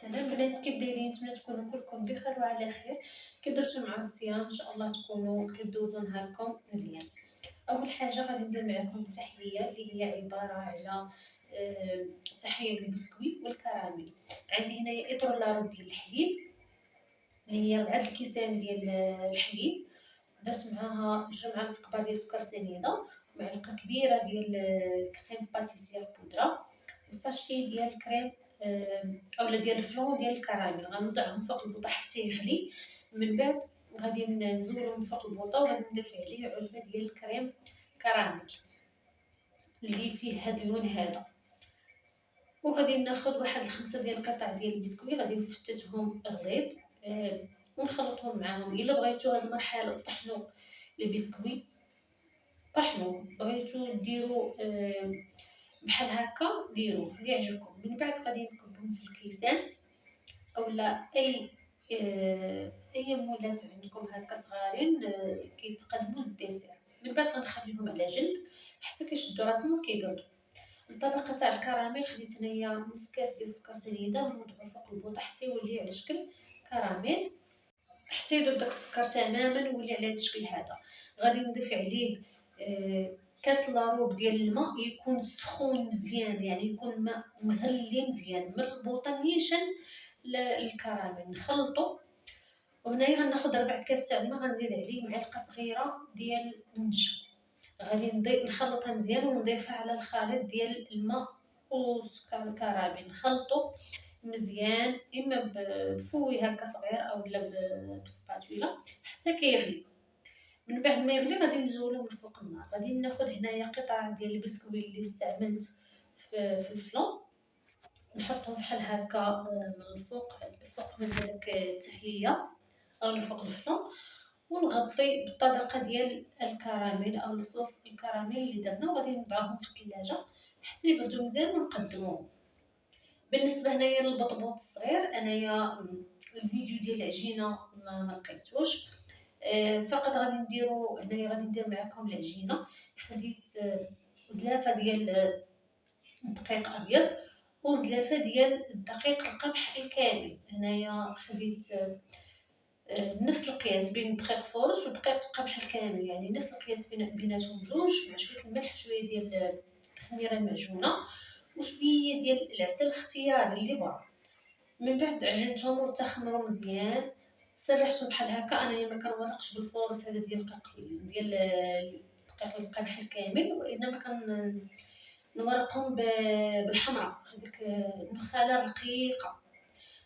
سلام بنات، كيف دايرين؟ نتمنى تكونوا كلكم بخير وعلى خير. كي درتو مع الصيام ان شاء الله تكونوا كدوزو نهاركم مزيان. اول حاجه غادي ندير معكم التحليه اللي هي عباره على آه، تحليه بالبسكويت والكراميل. عندي هنايا اطر لارو ديال الحليب اللي هي 4 الكيسان ديال الحليب. درت معاها 2 معالق كبار ديال السكر سنيده، معلقه كبيره ديال كريم باتيسير بودره، وساشي ديال كريم اولا ديال الفلون ديال الكراميل. غنوضعهم فوق البوطه حتى يغلي. من بعد غادي نزولهم فوق البوطه وغادي نضيف عليه علبه ديال الكريم كراميل اللي فيه هاد اللون هذا. وغادي ناخذ واحد 5 ديال القطع ديال البسكويت، غادي نفتتهم غليظ ونخلطهم معاهم. الا بغيتو هاد المرحله طحنوا البسكويت طحنوا، بغيتو ديروا بحال هكا ديروه اللي يعجبكم. من بعد غادي نكبهم في الكيسان اولا اي مولات عندكم هكا صغارين كيتقدموا للديسير. من بعد غنخليهم على جنب حتى كيشدوا راسهم وكيبردوا. الطبقه تاع الكراميل خديت انايا نص كاس ديال السكر سنيده ونوضعو فوق البوطه حتى يولي على شكل كراميل، حتى يذوب داك السكر تماما ويولي على هذا الشكل هذا. غادي نضيف عليه كاس لاروب ديال الماء، يكون سخون مزيان، يعني يكون الماء مغلي مزيان من البوطه نيشان الكراميل. نخلطو. وهنايا غناخذ 4 كاس تاع الماء، غنزيد عليه معلقه صغيره ديال النشا. غادي نخلطها مزيان ونضيفها على الخليط ديال الماء والسكر الكراميل. نخلطو مزيان اما بفوي هكا صغير اولا بسباتولا حتى كيغلي. من بعد ما يغلي غادي نزولو من فوق النار. غادي ناخذ هنايا قطع ديال البسكويت اللي استعملت في الفلون، نحطهم بحال هكا من الفوق من هذاك التحليه او فوق الفلون، ونغطي بالطبقه ديال الكراميل او الصوص الكراميل اللي درنا، وغادي نوضعهم في الثلاجه حتى يبردوا مزيان ونقدموهم. بالنسبه هنايا للبطبوط الصغير، انايا الفيديو ديال العجينه ما لقيتوش. فقط غادي نديرو هنايا، غادي ندير معكم العجينه. خديت زلافه ديال الدقيق ابيض وزلافه ديال الدقيق القمح الكامل. هنايا خديت نفس القياس بين دقيق فورس ودقيق القمح الكامل، يعني نفس القياس بيناتهم جوج، مع شويه الملح، شويه ديال الخميره المعجونه، وشويه ديال العسل اختياري اللي بغا. من بعد عجنتهم وتخمروا مزيان، سرحتهم بحال هكا. انايا ما كنورقش بالفورس هذا ديال دقيق القمح الكامل، وانما نورقهم بالحمراء، هذيك النخاله الرقيقه.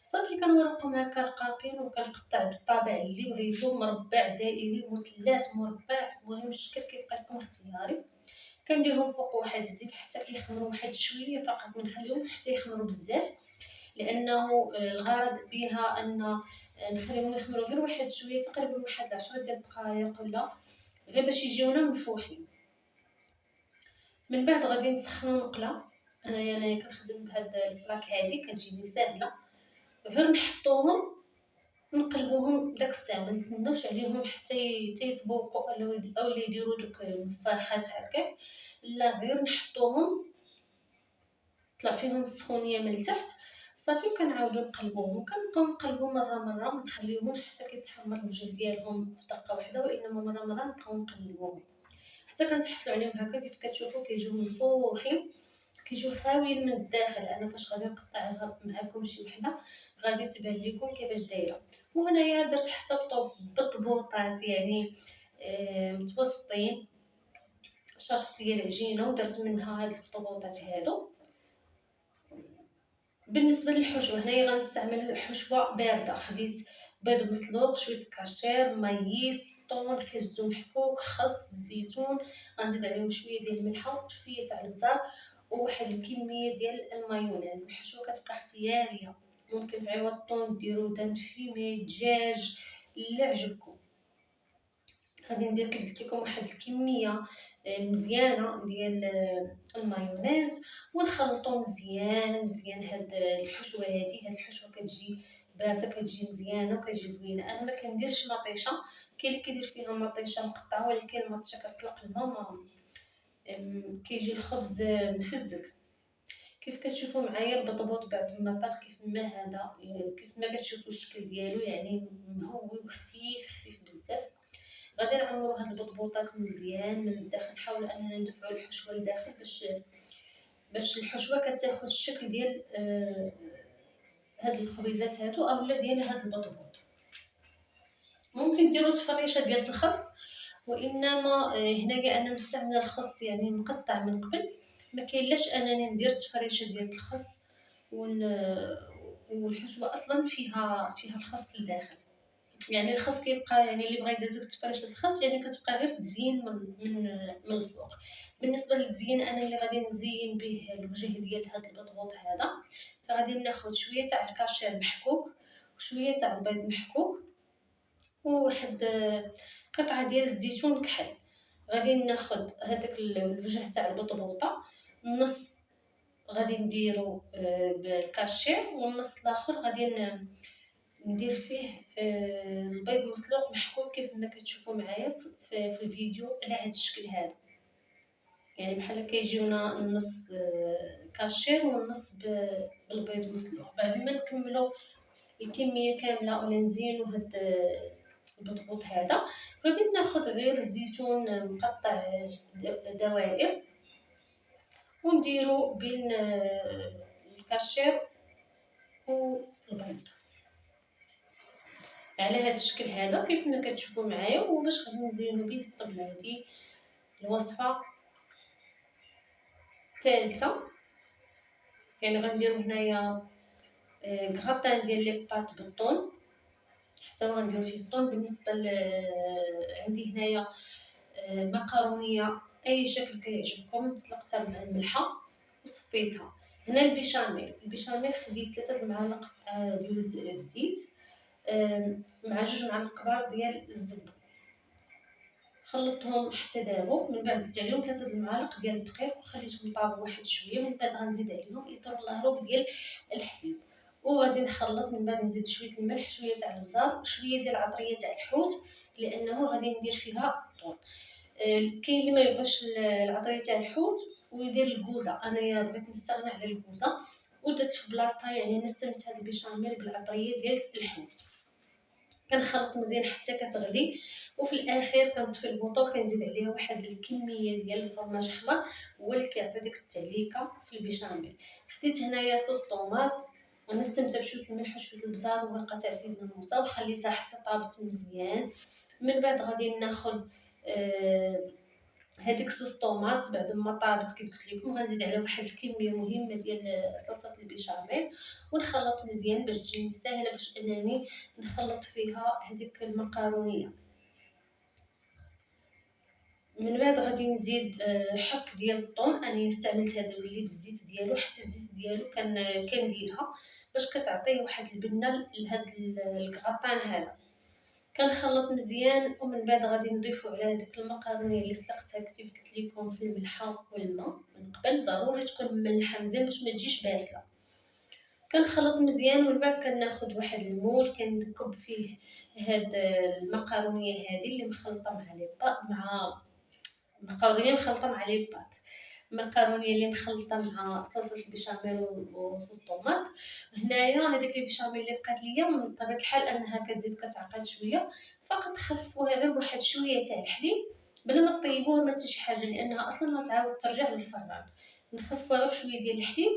صافي كنورقهم هكا رقاقين، وكنقطع بالطابع اللي بغيتو، مربع دائري مثلث مربع، المهم الشكل كيبقى لكم اختياري. كنديرهم فوق واحد الزيت حتى كيخمروا واحد شويه فقط، ما نخليهمش حتى يخمروا بزاف، لانه الغرض بها ان نخليهم يخمروا غير واحد شويه، تقريبا واحد 10 ديال الدقائق ولا غير باش يجيونا منفوخين. من بعد غادي نسخنوا مقله. انايا كنخدم بهاد البلاك هادي كتجيني ساهله، غير نحطوهم نقلبوهم داك الساعه، ما نتسناوش عليهم حتى يتبوقوا او يديروا دوك النفاخات هكاك. لا، غير نحطوهم طلع فيهم السخونيه من التحت صافي، وكنعاودو نقلبوهم، وكنبقاو نقلبو مره مره، ما نخليوهمش حتى كيتحمر الوجه ديالهم في دقه واحده، وانما مره مره نبقاو نقلبوهم حتى كنتحصلوا عليهم هكا. كيف كتشوفوا كيجيو منفوخين، كيجيو خاويين من الداخل. انا فاش غادي نقطعها معكم شي وحده غادي تبان لكم كيفاش دايره. وهنايا درت حتى بطبوطات يعني متوسطين، شاط ديال العجينه ودرت منها هاد البطبوطات هادو. بالنسبه للحشوه، هنايا غنستعمل حشوه بارده. خديت بيض مسلوق، شويه كاشير، مايس، طون، خيزو محكوك، خس، زيتون. غنزيد عليهم شويه ديال الملحه وشويه تاع البزار وواحد الكميه ديال المايونيز. الحشوه كتبقى اختياريه، ممكن في عوض الطون ديروا دان فيمي، دجاج، اللي عجبكم. غادي ندير كيف قلت لكم واحد الكميه مزيانه ديال المايونيز، ونخلطو مزيان مزيان. هاد الحشوه هاد الحشوه كتجي بارده، كتجي مزيانه وكتجي زوينه. انا ما كنديرش مطيشه، كاين اللي كيدير فيها مطيشه مقطعه، ولكن المطيشه كتطلق الماء، كيجي الخبز مفزك. كيف كتشوفوا معايا البطبوط بعد ما طاح كيف كيما هذا كيف ما كتشوفوا الشكل ديالو يعني مهول وخفيف خفيف بزاف. غادي نعمرو هاد البطبوطات مزيان من الداخل، نحاولوا اننا ندفعوا الحشوه لداخل باش الحشوه كتاخد الشكل ديال هاد الخبيزات هادو اولا ديال هاد البطبوط. ممكن ديروا تفريشه ديال الخس، وانما هنايا انا مستعمله الخس يعني مقطع من قبل، ما كاينلاش انني ندير تفريشه ديال الخس والحشوه اصلا فيها الخس لداخل. يعني الخس كيبقى يعني اللي بغا يدير ديك تفريشه الخس يعني كتبقى غير تزيين من الفوق. بالنسبه للتزيين انا اللي غادي نزين به الوجه ديال هذا البطبوط هذا، فغادي ناخذ شويه تاع الكاشير محكوك وشويه تاع البيض محكوك وواحد قطعه ديال الزيتون كحل. غادي ناخذ هذاك الوجه تاع البطبوطه، النص غادي نديرو بالكاشير والنص الاخر غادي ندير فيه البيض مسلوق محكوك كيف ما كتشوفوا معايا في الفيديو على هذا الشكل هذا. يعني بحال كيجيونا النص كاشير والنص بالبيض مسلوق. بعد ما نكملوا الكميه كامله ولا نزينوا هاد البطبوط هذا، غادي ناخذ غير الزيتون مقطع دوائر ونديرو بين الكاشير والبيض على هذا الشكل هذا كيف ما كتشوفوا معايا. وباش غادي نزينوا به الطبله هذه الوصفه الثالثه. يعني غنديروا هنايا كغطان ديال لي بطاط بالطون، حتى هو غنديروا فيه الطون. بالنسبه عندي هنايا مقرونيه اي شكل كيعجبكم، سلقتها مع الملحه وصفيتها. هنا البيشاميل خديت 3 المعالق ديال الزيت مع 2 معالق كبار ديال الزبده، خلطتهم حتى دابو. من بعد زدت عليهم 3 المعالق ديال الدقيق وخليتهم طابوا واحد شويه. من بعد غنزيد عليهم اطار لاروب ديال الحليب وغادي نخلط. من بعد نزيد شويه الملح شويه تاع البزار وشويه ديال العطريه تاع الحوت لانه غادي ندير فيها الطون. كاين اللي ما يبغيش العطريه تاع الحوت ويدير الكوزه، انايا بغيت نستغنى على الكوزه ودرت في بلاصتها يعني نسمت هذا البيشاميل بالعطريه ديال الحوت. كنخلط مزيان حتى كتغلي وفي الاخير كنطفي البوطه وكنزيد عليها واحد الكميه ديال الفرماج احمر هو اللي كيعطي ديك التعليكه في البيشاميل. خديت هنايا صوص طوماط ونسمتها بشويه الملح وشويه البزار وورقه تاع سيدنا موسى وخليتها حتى طابت مزيان. من بعد غادي ناخذ هذيك صوص طوماط بعد ما طابت كيف قلت لكم غنزيد عليها واحد الكميه مهمه ديال صلصه البيشاميل ونخلط مزيان باش تجيني ساهله باش انني نخلط فيها هذيك المقارونيه. من بعد غادي نزيد حك ديال الطون. انا استعملت هذا اللي بالزيت ديالو، حتى الزيت ديالو كنديرها باش كتعطيه واحد البنه لهاد الكغطان هذا. كنخلط مزيان ومن بعد غادي نضيفو على ديك المقارونيه اللي سلقتها كيف قلت لكم في الملحه والماء من قبل. ضروري تكون مملحه مزيان باش ما تجيش باسله. كنخلط مزيان ومن بعد كناخذ واحد المول كنكب فيه هاد المقارونيه هذه اللي مخلطه مع لي با مع مقارونيه مخلطه مع لي بات، المقارونيه اللي مخلطه مع صلصه البيشاميل وصوص الطوماط. هنايا هذيك البيشاميل اللي بقات ليا من طبيعه الحال انها كتزيد كتعقد شويه، فقط خففوها غير بواحد شويه تاع الحليب بلا ما طيبوها ما حتى شي حاجه لانها اصلا غتعاود ترجع للفران. نخففوها غير بشويه ديال الحليب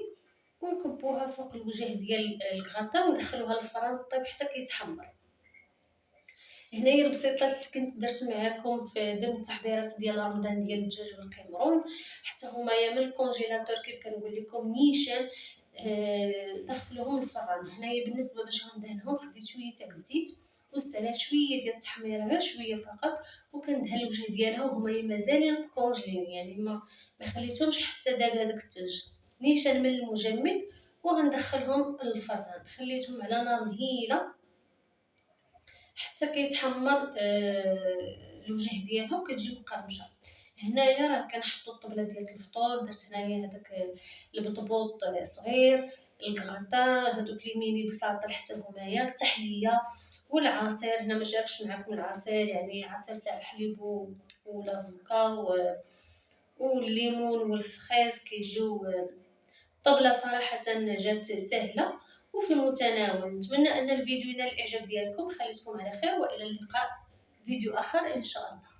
ونكبوها فوق الوجه ديال الكغاطا وندخلوها للفران طيب حتى كيتحمر. هنايا البسيطه اللي كنت درت معكم في ضمن التحضيرات ديال رمضان ديال الدجاج والقمرون، حتى هما يا من الكونجيلاتور كيف كنقول لكم نيشان دخلوهم الفران. هنايا بالنسبه باش غندهنهم خديت شويه تاع الزيت وزدت عليها شويه ديال التحميره غير شويه فقط وكندهن الوجه ديالها وهما مازالين كونجلين يعني ما خليتهمش حتى داب هذاك الثلج. نيشان من المجمد وغندخلهم للفران خليتهم على نار مهيله حتى كيتحمر الوجه ديالها وكتجي مقرمشه. هنايا راه كنحطوا الطبله ديال الفطور. درت هنايا هذاك البطبوط صغير، الكغاطا، هذوك لي ميني بساطه حتى همايا، التحليه والعصير. هنا ما جابش معكم العصير يعني عصير تاع الحليب والافوكا والليمون والفريز كيجيو. الطبله صراحه جات سهله وفي المتناول. نتمنى أن الفيديو ينال الإعجاب ديالكم، خليتكم على خير، وإلى اللقاء في فيديو آخر إن شاء الله.